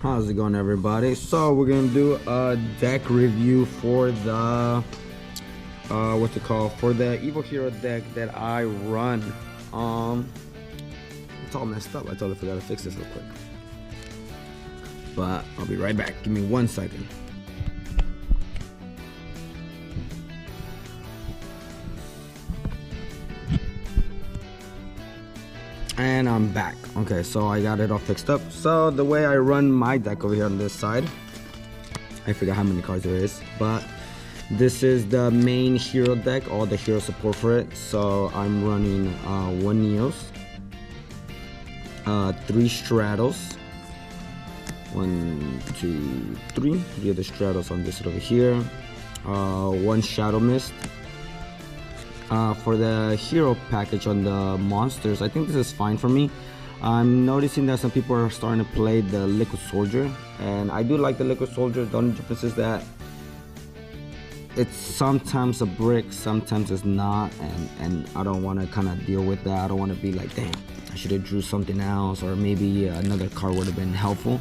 How's it going, everybody? So we're gonna do a deck review for the for the Evil Hero deck that I run. It's all messed up. I totally forgot to fix this real quick, but I'll be right back. Give me 1 second. And I'm back. Okay, so I got it all fixed up. So the way I run my deck over here on this side, I forgot how many cards there is, but this is the main hero deck, all the hero support for it. So I'm running 1 Neos, 3 Stratos, 1, 2, 3, 3 of the Stratos on this side over here, 1 Shadow Mist. For the hero package on the monsters, I think this is fine for me. I'm noticing that some people are starting to play the Liquid Soldier, and I do like the Liquid Soldier. The only difference is that it's sometimes a brick, sometimes it's not, and I don't want to kind of deal with that. I don't want to be like, damn, I should have drew something else, or maybe another card would have been helpful.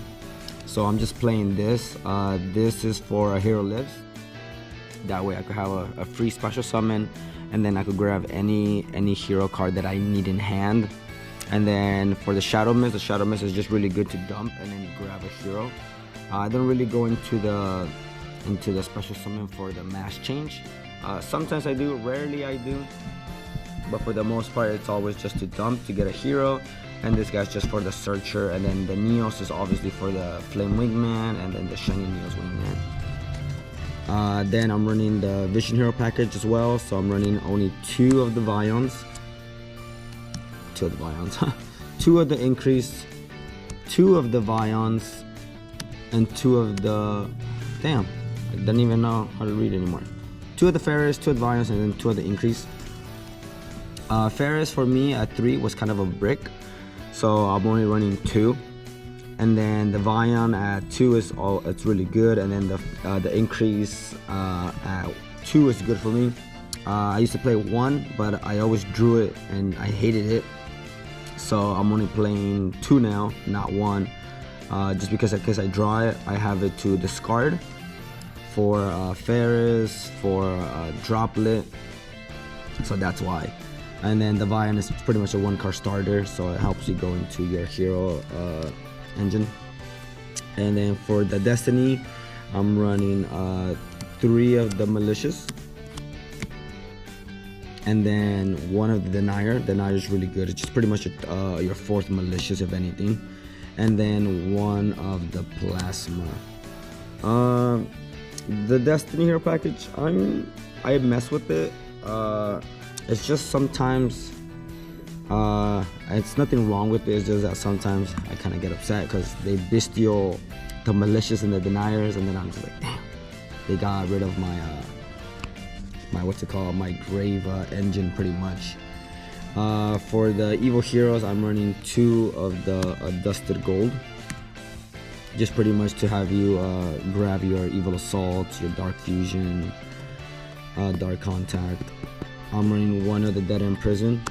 So I'm just playing this. This is for a hero lives. That way I could have a free special summon, and then I could grab any hero card that I need in hand. And then for the Shadow Mist is just really good to dump and then grab a hero. I don't really go into the special summon for the mass change. Sometimes I do, rarely I do, but for the most part it's always just to dump to get a hero. And this guy's just for the Searcher, and then the Neos is obviously for the Flame Wingman, and then the Shiny Neos Wingman. Then I'm running the Vision Hero package as well, so I'm running only 2 of the Vions. 2 of the Vions, 2 of the Increase, 2 of the Vions, and 2 of the... Damn, I don't even know how to read anymore. 2 of the Ferris, 2 of the Vions, and then 2 of the Increase. Ferris for me at 3 was kind of a brick, so I'm only running 2. And then the Vion at 2 is it's really good, and then the Increase at 2 is good for me. I used to play 1, but I always drew it and I hated it, so I'm only playing 2 now, not 1, just because in case I draw it, I have it to discard for Ferris, for Droplet, so that's why. And then the Vion is pretty much a 1-card starter, so it helps you go into your hero engine. And then for the Destiny, I'm running 3 of the Malicious, and then 1 of the Denier. Denier is really good. It's just pretty much your 4th Malicious, if anything. And then 1 of the Plasma. The Destiny Hero package, I mess with it. It's just sometimes it's nothing wrong with it, it's just that sometimes I kind of get upset because they bestial the Malicious and the Deniers, and then I'm just like, damn, they got rid of my my grave engine pretty much. For the Evil Heroes, I'm running 2 of the Dusted Gold, just pretty much to have you grab your Evil Assault, your Dark Fusion, Dark Contact. I'm running 1 of the Dead End Prison.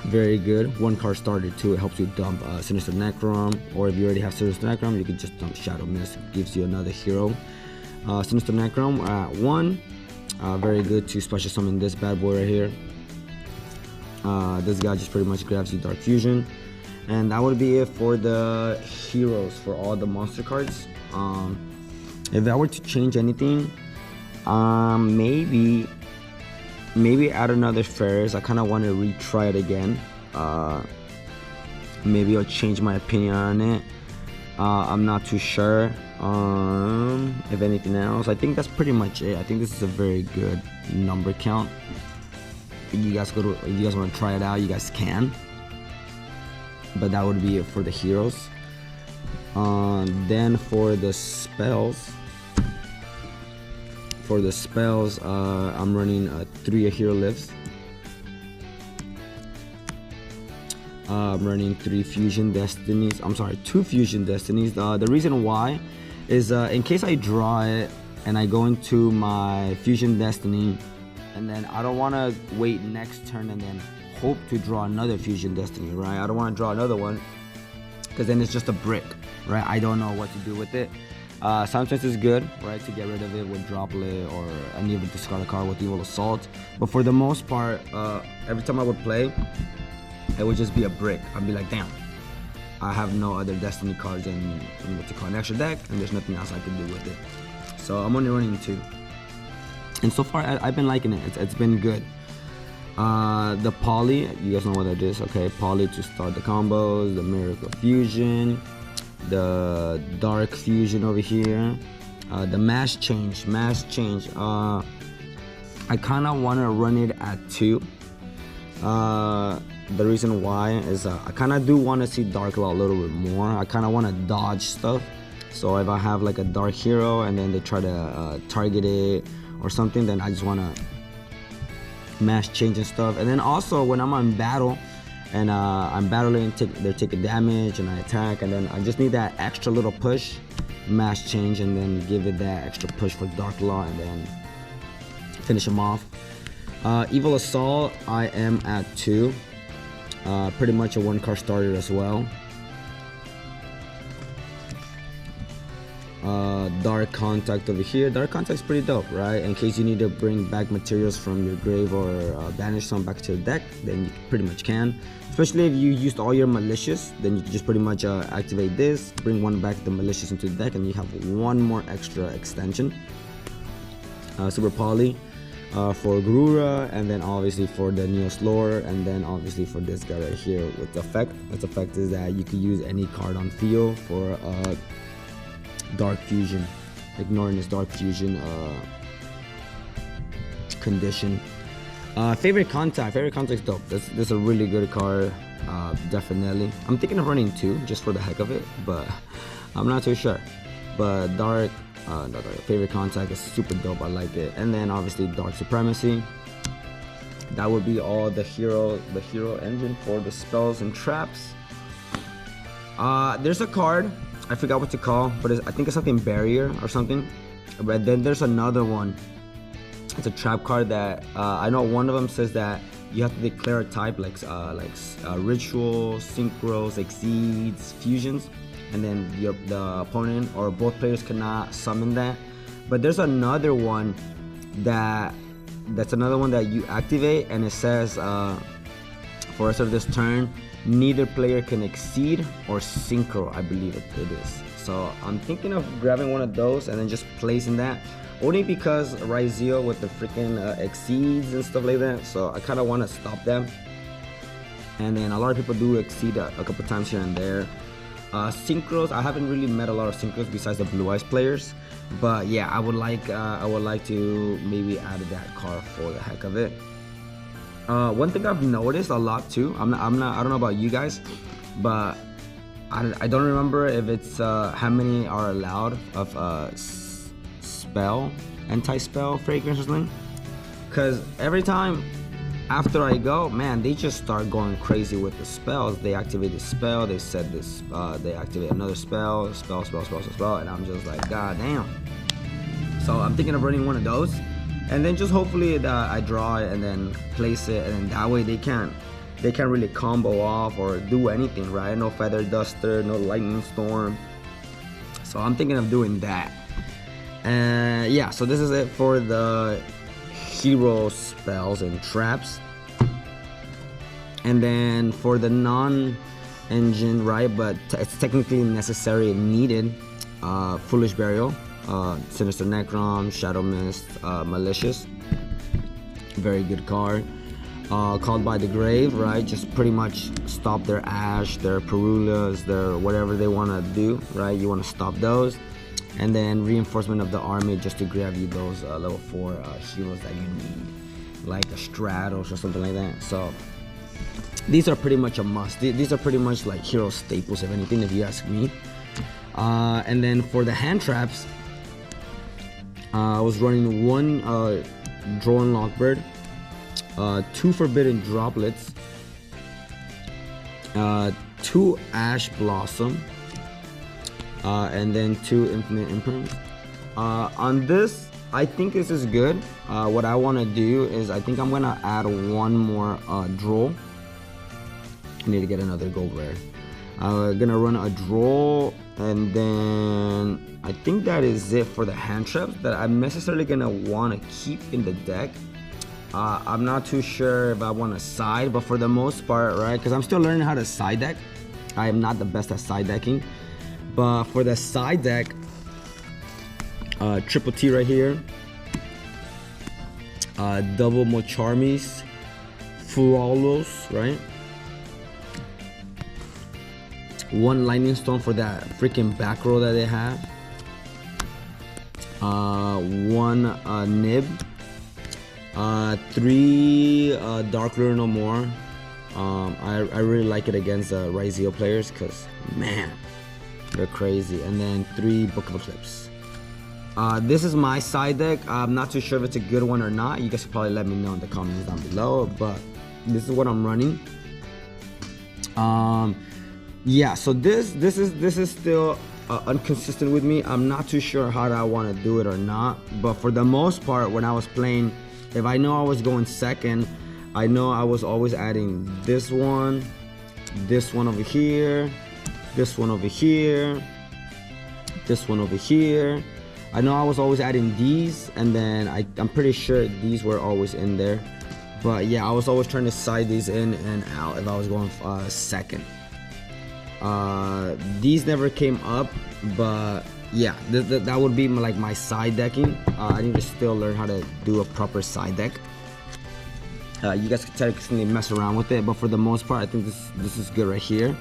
Very good, 1-card starter too. It helps you dump Sinister Necrom, or if you already have Sinister Necrom, you can just dump Shadow Mist. It gives you another hero. Sinister Necrom at 1, very good to special summon this bad boy right here. This guy just pretty much grabs you Dark Fusion, and that would be it for the heroes for all the monster cards. If I were to change anything, maybe add another Ferris. I kind of want to retry it again. Maybe I'll change my opinion on it. I'm not too sure. If anything else, I think that's pretty much it. I think this is a very good number count. If you guys want to try it out, you guys can. But that would be it for the heroes. Then for the spells. I'm running 3 hero lives. I'm running 3 Fusion Destinies. I'm sorry, 2 Fusion Destinies. The reason why is in case I draw it and I go into my Fusion Destiny, and then I don't want to wait next turn and then hope to draw another Fusion Destiny, right? I don't want to draw another one because then it's just a brick, right? I don't know what to do with it. Sometimes it's good, right, to get rid of it with Droplet or any of the discard a card with Evil Assault. But for the most part, every time I would play, it would just be a brick. I'd be like, damn, I have no other Destiny cards in what to call an extra deck, and there's nothing else I can do with it. So I'm only running 2. And so far, I've been liking it. It's been good. The Poly, you guys know what that is, okay? Poly to start the combos, the Miracle Fusion, the Dark Fusion over here, the Mass Change. I kind of want to run it at 2. The reason why is I kind of do want to see Dark Law a little bit more. I kind of want to dodge stuff. So if I have like a Dark Hero and then they try to target it or something, then I just want to Mass Change and stuff. And then also when I'm on battle and I'm battling, they're taking damage and I attack, and then I just need that extra little push, Mass Change, and then give it that extra push for Dark Law and then finish him off. Evil Assault, I am at 2. Pretty much a 1-card starter as well. Dark Contact over here. Dark Contact's pretty dope, right? In case you need to bring back materials from your grave or banish some back to the deck, then you pretty much can. Especially if you used all your Malicious, then you can just pretty much activate this, bring one back the Malicious into the deck, and you have 1 more extra extension. Super Poly for Garura, and then obviously for the Neos Lore, and then obviously for this guy right here with the effect. Its effect is that you can use any card on field for Dark Fusion, ignoring this Dark Fusion condition. Favorite Contact is dope. This is a really good card, definitely. I'm thinking of running 2 just for the heck of it, but I'm not too sure. But Favorite Contact is super dope. I like it. And then obviously Dark Supremacy. That would be all the hero engine for the spells and traps. There's a card, I forgot what to call, but I think it's something Barrier or something. But then there's another one. It's a trap card that I know one of them says that you have to declare a type like Ritual, Synchros, Exceeds, Fusions, and then the opponent or both players cannot summon that. But there's another one that's another one that you activate, and it says for the rest of this turn, neither player can exceed or synchro, I believe it is. So I'm thinking of grabbing one of those and then just placing that, only because Ryzeo with the freaking exceeds and stuff like that, so I kind of want to stop them. And then a lot of people do exceed a couple times here and there. Synchros, I haven't really met a lot of synchros besides the Blue Eyes players, but yeah, I would like to maybe add that card for the heck of it. One thing I've noticed a lot too, I don't know about you guys, but I don't remember if it's how many are allowed of anti-spell fragrance or something, because every time after I go, man, they just start going crazy with the spells. They activate the spell, they set this, they activate another spell, and I'm just like, god damn. So I'm thinking of running one of those, and then just hopefully I draw it and then place it, and then that way they can't really combo off or do anything, right? No Feather Duster, no Lightning Storm. So I'm thinking of doing that. And yeah, so this is it for the hero spells and traps. And then for the non-engine, right, but it's technically necessary and needed, Foolish Burial, Sinister Necrom, Shadow Mist, Malicious, very good card. Called by the Grave, right, just pretty much stop their Ash, their Perulas, their whatever they want to do, right, you want to stop those. And then Reinforcement of the Army, just to grab you those level 4 heroes that you need, like a Stratos or something like that. So these are pretty much a must. These are pretty much like hero staples, if anything, if you ask me. And then for the hand traps, I was running 1 Drone Lockbird, 2 Forbidden Droplets, 2 Ash Blossom, and then 2 Infinite Imperms. On this, I think this is good. What I want to do is I think I'm gonna add 1 more Droll. I need to get another gold rare. Gonna run a draw, and then I think that is it for the hand traps that I'm necessarily gonna want to keep in the deck. I'm not too sure if I want to side, but for the most part, right, because I'm still learning how to side deck. I am not the best at side decking, but for the side deck, triple T right here, double Mocharmies, FLASHLALOs, right? One lightning stone for that freaking back row that they have. One nib. 3 Dark Lure No More. I really like it against Ryzeo players because, man, they're crazy. And then 3 Book of Eclipse. This is my side deck. I'm not too sure if it's a good one or not. You guys can probably let me know in the comments down below, but this is what I'm running. Yeah, so this is still inconsistent with me. I'm not too sure how I want to do it or not, but for the most part, when I was playing, if I know I was going second, I know I was always adding this one over here, this one over here, this one over here. I know I was always adding these, and then I'm pretty sure these were always in there. But yeah, I was always trying to side these in and out if I was going second. These never came up, but yeah, that would be like my side decking. I need to still learn how to do a proper side deck. You guys can technically mess around with it, but for the most part, I think this is good right here.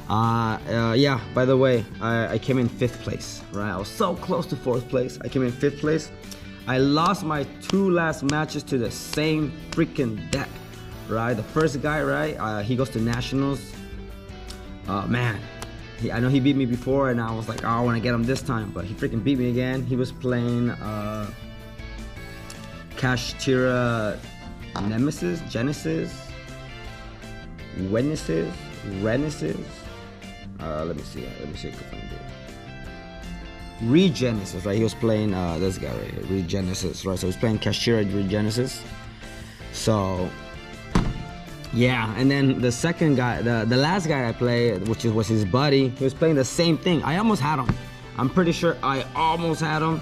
Yeah, by the way, I came in 5th place, right? I was so close to 4th place. I came in 5th place. I lost my 2 last matches to the same freaking deck, right? The first guy, right? He goes to nationals. Man, I know he beat me before, and I was like, oh, I want to get him this time, but he freaking beat me again. He was playing Kashtira Nemesis, Genesis, Renesis. Let me see if I can find it. Regenesis, right? He was playing this guy right here, Regenesis, right? So he was playing Kashtira Regenesis. So yeah, and then the second guy, the last guy I played, which was his buddy, he was playing the same thing. I almost had him. I'm pretty sure I almost had him,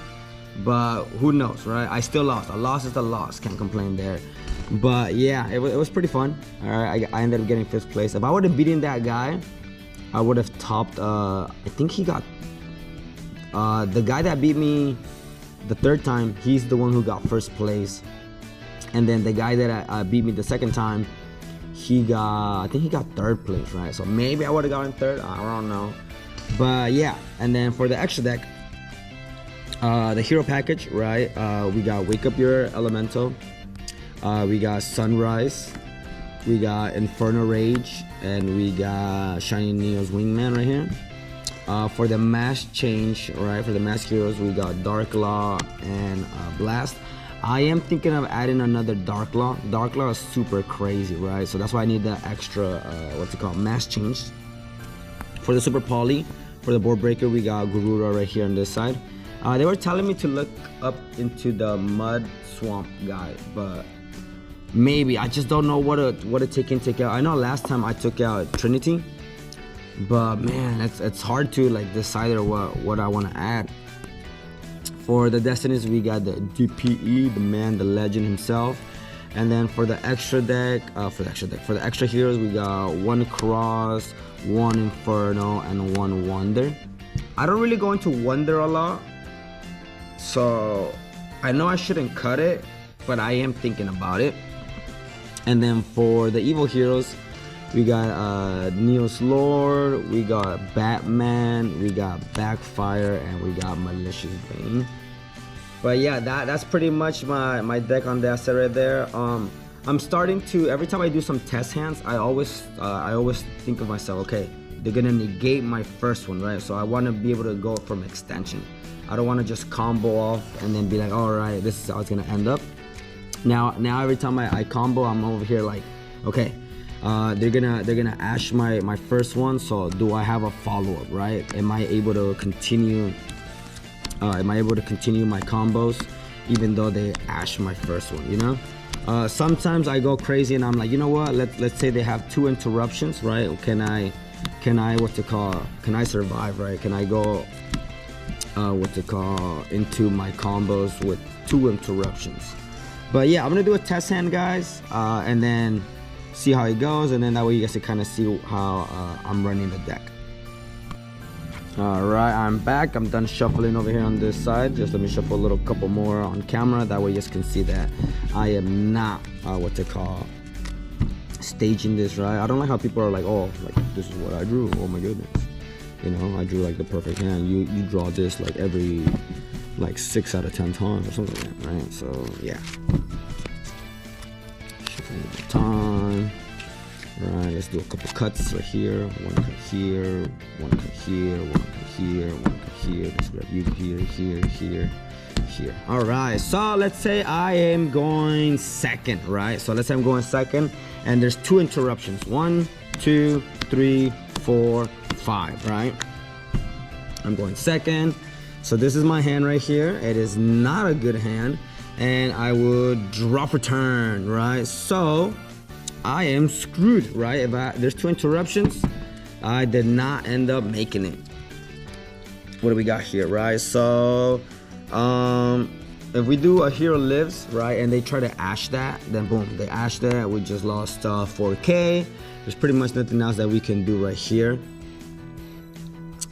but who knows, right? I still lost. A loss is a loss. Can't complain there. But yeah, it was pretty fun. All right, I ended up getting 5th place. If I would have beaten that guy, I would have topped. I think he got the guy that beat me the 3rd time. He's the one who got 1st place, and then the guy that beat me the 2nd time, I think he got 3rd place, right? So maybe I would have gotten 3rd. I don't know. But yeah, and then for the extra deck, the hero package, right? We got Wake Up Your Elemental. We got Sunrise. We got Inferno Rage, and we got Shiny Neo's Wingman right here. For the mask change, right? For the mask heroes, we got Dark Law and Blast. I am thinking of adding another Dark Law. Dark Law is super crazy, right? So that's why I need the extra, what's it called, mask change. For the Super Poly, for the board breaker, we got Gurura right here on this side. They were telling me to look up into the Mud Swamp guy, but maybe I just don't know what to take in, take out. I know last time I took out Trinity, but man, it's hard to like decide what I want to add. For the Destinies, we got the DPE, the man, the legend himself. And then for the extra deck, for the extra heroes, we got 1 Cross, 1 Inferno, and 1 Wonder. I don't really go into Wonder a lot, so I know I shouldn't cut it, but I am thinking about it. And then for the evil heroes, we got Neo's Lord, we got Batman, we got Backfire, and we got Malicious Bane. But yeah, that's pretty much my deck on that set right there. I'm starting to, every time I do some test hands, I always think of myself, okay, they're gonna negate my first one, right? So I want to be able to go from extension. I don't want to just combo off and then be like, all right, this is how it's gonna end up. Now every time I combo, I'm over here like, okay, they're gonna ash my first one, so do I have a follow-up, right? Am I able to continue my combos even though they ash my first one, you know? Sometimes I go crazy and I'm like, you know what, let's say they have 2 interruptions, right? Can I can I can I survive, right? Can I go into my combos with 2 interruptions? But yeah, I'm gonna do a test hand, guys, and then see how it goes, and then that way you guys can kind of see how I'm running the deck. All right, I'm back. I'm done shuffling over here on this side. Just let me shuffle a little couple more on camera. That way you guys can see that I am not staging this, right? I don't like how people are like, oh, like this is what I drew. Oh my goodness, you know, I drew like the perfect hand. You draw this like every 6 out of 10 times or something like that, right? So yeah, shuffling the time. Right, let's do a couple cuts right here. 1 cut here, 1 cut here, 1 cut here, 1 cut here. Let's grab you here. All right, so let's say I am going second, right? So let's say I'm going second, and there's 2 interruptions. 1, 2, 3, 4, 5, right? I'm going second. So this is my hand right here. It is not a good hand, and I would draw for turn, right? So I am screwed, right? If there's 2 interruptions, I did not end up making it. What do we got here, right? So if we do a hero lives, right, and they try to ash that, then boom, they ash that. We just lost 4K. There's pretty much nothing else that we can do right here,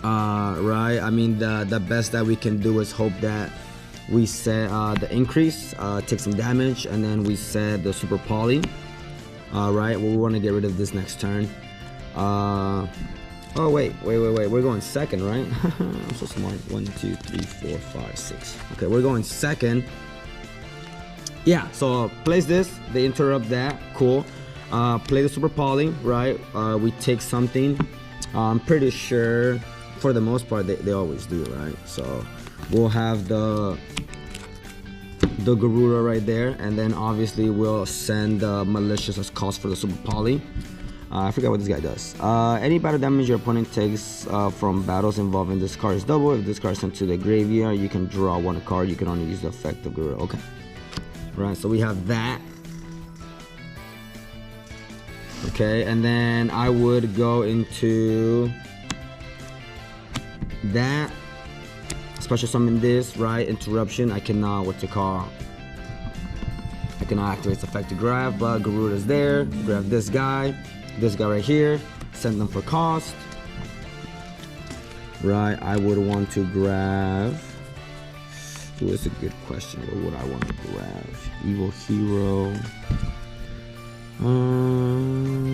right? I mean, the best that we can do is hope that we set the increase, take some damage, and then we set the super poly. Right, well, we want to get rid of this next turn. Oh wait, we're going second, right? I'm so smart. 1, 2, 3, 4, 5, 6. Okay, we're going second. Yeah, so place this, they interrupt that, cool. Play the super poly, right? We take something. I'm pretty sure for the most part they always do, right? So we'll have the Garuda right there, and then obviously we'll send Malicious as cost for the super poly. I forgot what this guy does. Any battle damage your opponent takes from battles involving this card is double. If this card is sent to the graveyard, you can draw 1 card. You can only use the effect of Garuda. Okay, right, so we have that. Okay, and then I would go into that. Special summon this, right? Interruption. I cannot, I cannot activate the effect to grab, but Garuda's there. Grab this guy right here, send them for cost. Right, I would want to grab. Ooh, it's a good question. What would I want to grab? Evil Hero.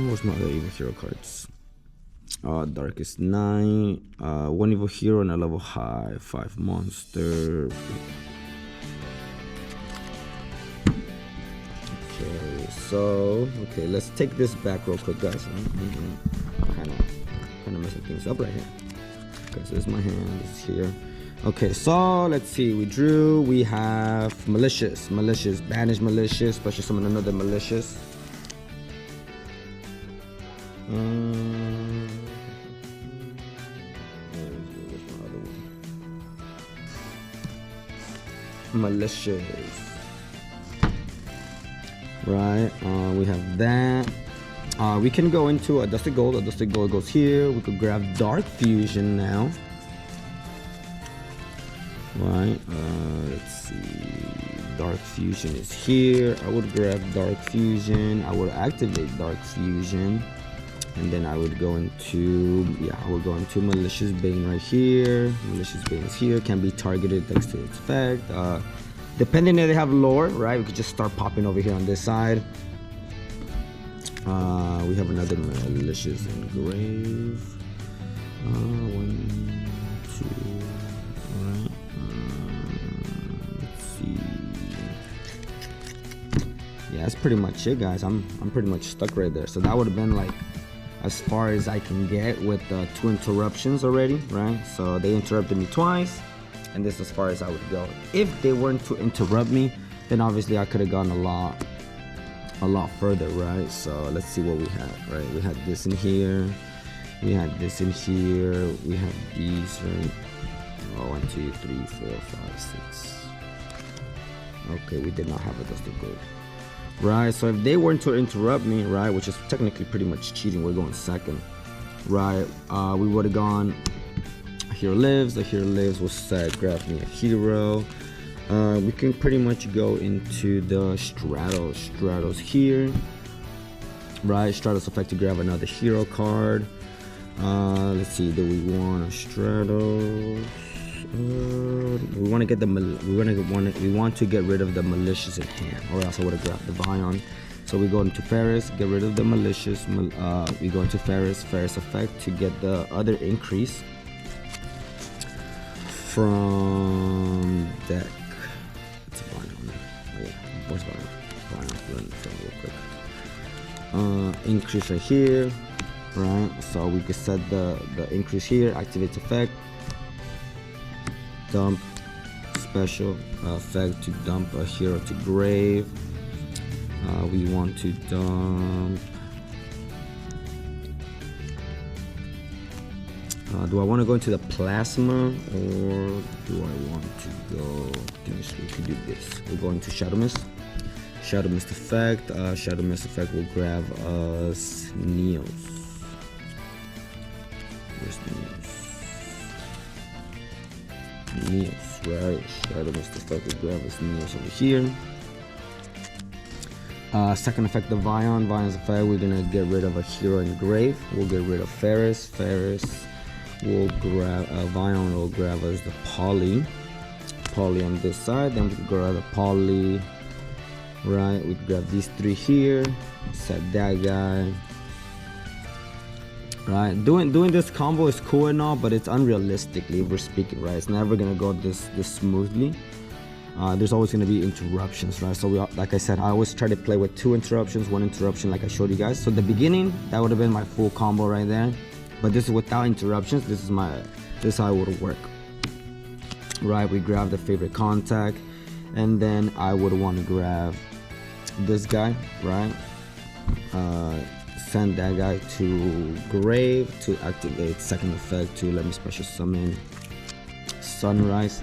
What's my other Evil Hero cards? Darkest Night, 1 Evil Hero and a level high, 5 monster. Okay, so let's take this back real quick, guys. Kind of messing things up right here. Okay, so this is my hand. This is here. Okay, so let's see. We have Malicious, banish Malicious, special summon another Malicious. Malicious, right? We have that. We can go into a Dusted Gold. A Dusted Gold goes here. We could grab Dark Fusion now, right? Let's see. Dark Fusion is here. I would grab Dark Fusion. I would activate Dark Fusion, and then I would go into, I would go into Malicious Bane right here. Malicious Bane is here, can be targeted thanks to its effect. Depending if they have lore, right, we could just start popping over here on this side. We have another Malicious Engrave. 1, 2, alright. Let's see. Yeah, that's pretty much it, guys. I'm pretty much stuck right there. So that would have been like as far as I can get with 2 interruptions already, right? So they interrupted me twice, and this is as far as I would go. If they weren't to interrupt me, then obviously I could have gone a lot further, right? So let's see what we have, right? We had this in here, we had this in here, we have these, right? 1, 2, 3, 4, 5, 6. Okay, we did not have a Dusted Gold. Right, so if they weren't to interrupt me, right, which is technically pretty much cheating, we're going second. right? We would have gone hero lives. The hero lives was set, grab me a hero. We can pretty much go into the Stratos here, right? Stratos effect to grab another hero card. Let's see, do we want a Stratos? We want to get the we want to get rid of the malicious in hand, or else I would have grabbed the Vion. So we go into Ferris, get rid of the malicious. We go into Ferris effect to get the other increase from deck. It's a Vion. Oh yeah, what's Vion? Vion, real quick. Increase right here, right? So we could set the increase here, activates effect, dump special effect to dump a hero to grave. We want to dump. Do I want to go into the plasma, or do I want to go? We can do this. We'll go into Shadow Mist. Shadow Mist effect. Shadow Mist effect will grab us Neos. Where's Neos? Neos, right? Shadow Mist effect will grab us Neos over here. Second effect, the Vion. Vion's effect, we're gonna get rid of a hero in grave. We'll get rid of Ferris. Ferris will grab Vion will grab us the Poly on this side. Then we can grab the Poly, right? We can grab these three here, set that guy, right? Doing this combo is cool and all, but it's unrealistically, if we're speaking, right? It's never gonna go this smoothly. There's always going to be interruptions, right? So like I said, I always try to play with 2 interruptions, 1 interruption, like I showed you guys. So the beginning, that would have been my full combo right there, but this is without interruptions. This is how it would work, right? We grab the favorite contact, and then I would want to grab this guy, right? Send that guy to grave to activate second effect to let me special summon Sunrise.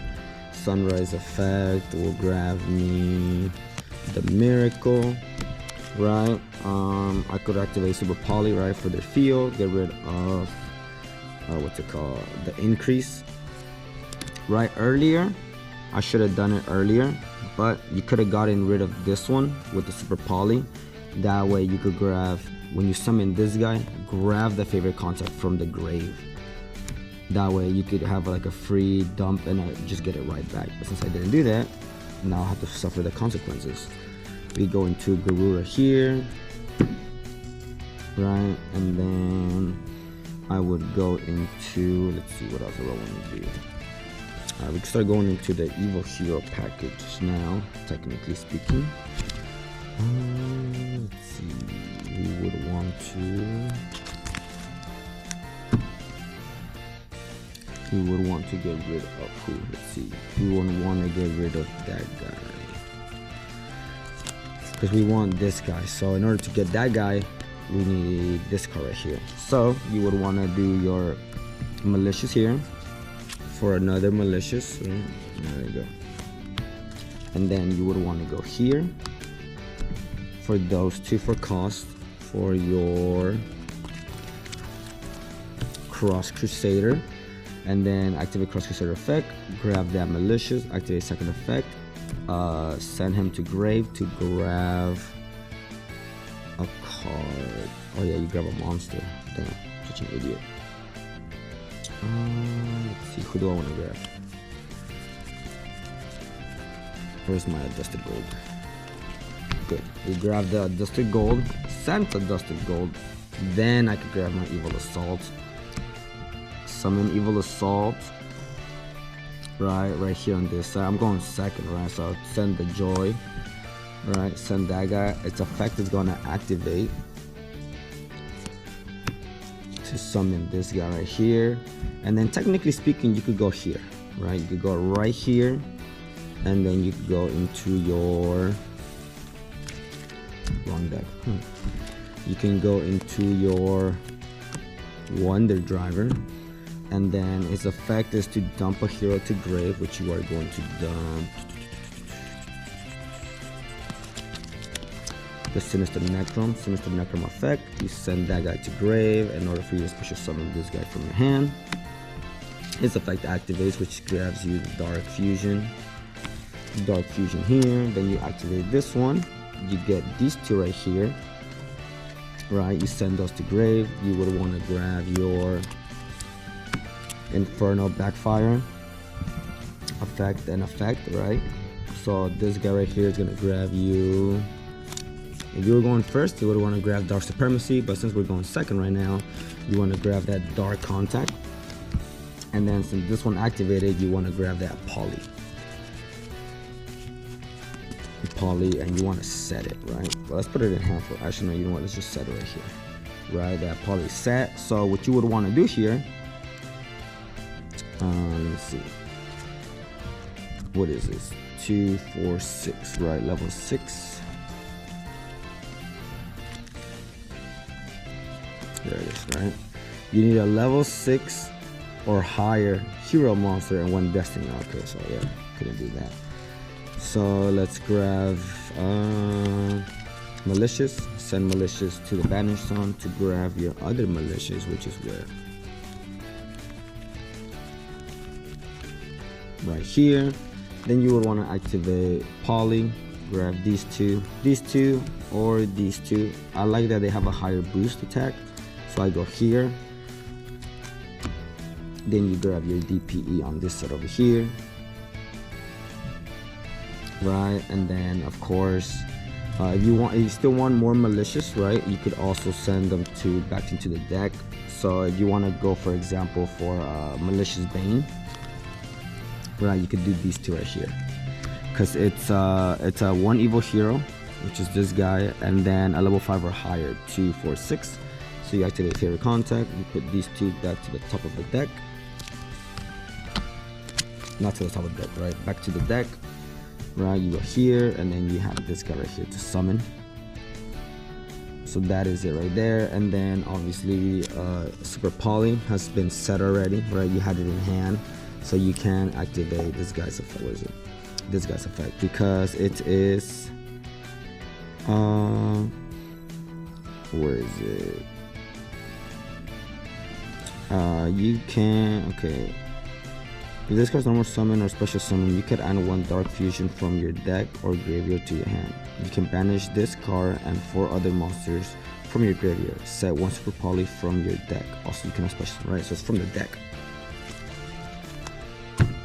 Sunrise effect will grab me the Miracle, right? I could activate Super Poly, right, for the field, get rid of what's it called, the increase, right? Earlier I should have done it earlier, but you could have gotten rid of this one with the Super Poly. That way you could grab, when you summon this guy, grab the favorite contact from the grave. That way you could have like a free dump and just get it right back. But since I didn't do that, now I have to suffer the consequences. We go into Garura here, right? And then I would go into, let's see what else I want to do. We can start going into the Evil Hero package now, technically speaking. Let's see, we would want to... We would want to get rid of who? Let's see. We would want to get rid of that guy, because we want this guy. So in order to get that guy, we need this card right here. So you would want to do your malicious here for another malicious. Right? There you go. And then you would want to go here for those 2 for cost for your Cross Crusader. And then activate Cross Crusader effect, grab that malicious, activate second effect, send him to grave to grab a card. Oh yeah, you grab a monster. Damn, such an idiot. Let's see, who do I want to grab? Where's my Dusted Gold? Good, we grab the Dusted Gold, sent the Dusted Gold, then I could grab my Evil Assault. Summon Evil Assault, right here on this side. I'm going second, right? So I'll send the Joy, right? Send that guy. Its effect is gonna activate to summon this guy right here. And then technically speaking, you could go here, right? You could go right here, and then you could go into your wrong deck. You can go into your Wonder Driver. And then its effect is to dump a hero to grave, which you are going to dump the Sinister Necrom effect. You send that guy to grave in order for you to special summon this guy from your hand. His effect activates, which grabs you the Dark Fusion here. Then you activate this one. You get these two right here, right? You send those to grave. You would want to grab your Inferno Backfire effect and effect, right? So this guy right here is gonna grab you. If you were going first, you would want to grab Dark Supremacy, but since we're going second right now, you want to grab that Dark Contact. And then since this one activated, you want to grab that Poly, and you want to set it, right? Well, let's put it in hand for, actually no, you know what, let's just set it right here, right? That Poly set. So what you would want to do here, let's see, what is this? 2, 4, 6, right? Level 6. There it is, right? You need a level 6 or higher hero monster and 1 destiny. Okay, so yeah, couldn't do that. So let's grab Malicious. Send Malicious to the Banished Zone to grab your other Malicious, which is where? Right here. Then you would want to activate Poly, grab these two, or these two. I like that they have a higher boost attack, so I go here. Then you grab your DPE on this side over here, right? And then of course, if you still want more Malicious, right? You could also send them back into the deck. So if you want to go, for example, for Malicious Bane, right, you could do these two right here, because it's a 1 evil hero, which is this guy, and then a level 5 or higher, 2, 4, 6. So you activate Favorite Contact, you put these two back to the top of the deck, not to the top of the deck, right, back to the deck, right? You go here, and then you have this guy right here to summon. So that is it right there. And then obviously Super Poly has been set already, right? You had it in hand. So you can activate this guy's effect. What is it? This guy's effect, because it is where is it? You can, okay, if this card's normal summon or special summon, you can add 1 Dark Fusion from your deck or graveyard to your hand. You can banish this card and 4 other monsters from your graveyard. Set 1 Super Poly from your deck. Also you can have special, right? So it's from the deck.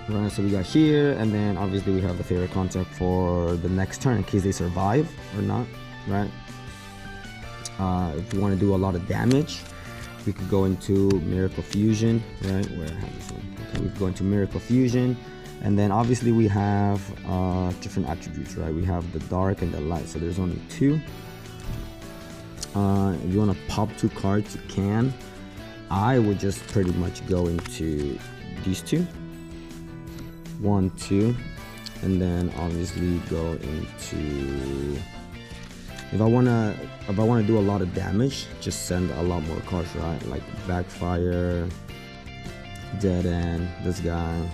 Right, so we got here, and then obviously we have the Favorite Contact for the next turn in case they survive or not, right? If you want to do a lot of damage, we could go into Miracle Fusion, right? Where I have this one. Okay, we could go into Miracle Fusion, and then obviously we have different attributes, right? We have the dark and the light, so there's only 2. If you want to pop 2 cards, you can. I would just pretty much go into these 2. 1, 2, and then obviously go into, if I wanna do a lot of damage, just send a lot more cards, right? Like Backfire, Dead End, this guy,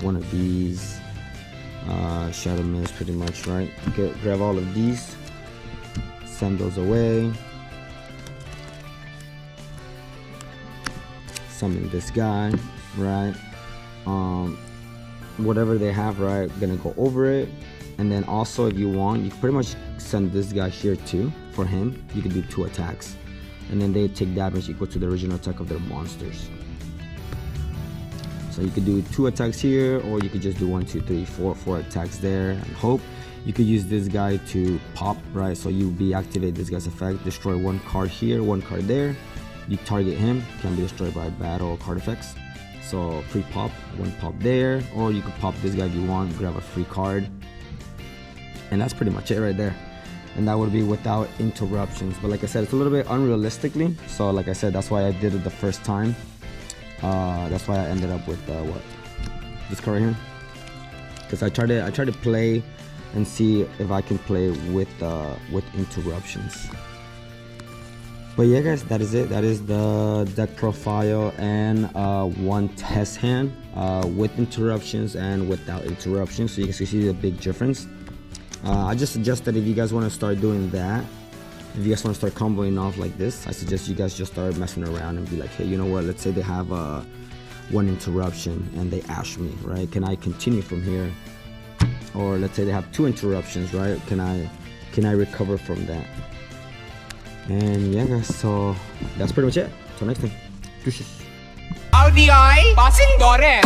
one of these, Shadow Mist, pretty much, right? Okay, grab all of these, send those away, summon this guy, right? Whatever they have, right, gonna go over it. And then also, if you want, you can pretty much send this guy here too. For him, you can do 2 attacks, and then they take damage equal to the original attack of their monsters. So you could do 2 attacks here, or you could just do 1, 2, 3, 4 attacks there and hope. You could use this guy to pop, right? So you deactivate this guy's effect, destroy 1 card here, 1 card there. You target him, can be destroyed by battle card effects. So free pop, 1 pop there, or you could pop this guy if you want, grab a free card, and that's pretty much it right there. And that would be without interruptions. But like I said, it's a little bit unrealistically, so like I said, that's why I did it the first time. That's why I ended up with what, this card right here, because I tried to play and see if I can play with interruptions. But yeah guys, that is it. That is the deck profile and 1 test hand with interruptions and without interruptions, so you can see the big difference. I just suggest that if you guys want to start doing that, if you guys want to start comboing off like this, I suggest you guys just start messing around and be like, hey, you know what, let's say they have one interruption and they ash me, right? Can I continue from here? Or let's say they have 2 interruptions, right? Can I recover from that? And yeah guys, so that's pretty much it. Till next time. Deuces. RDI, passing Dore.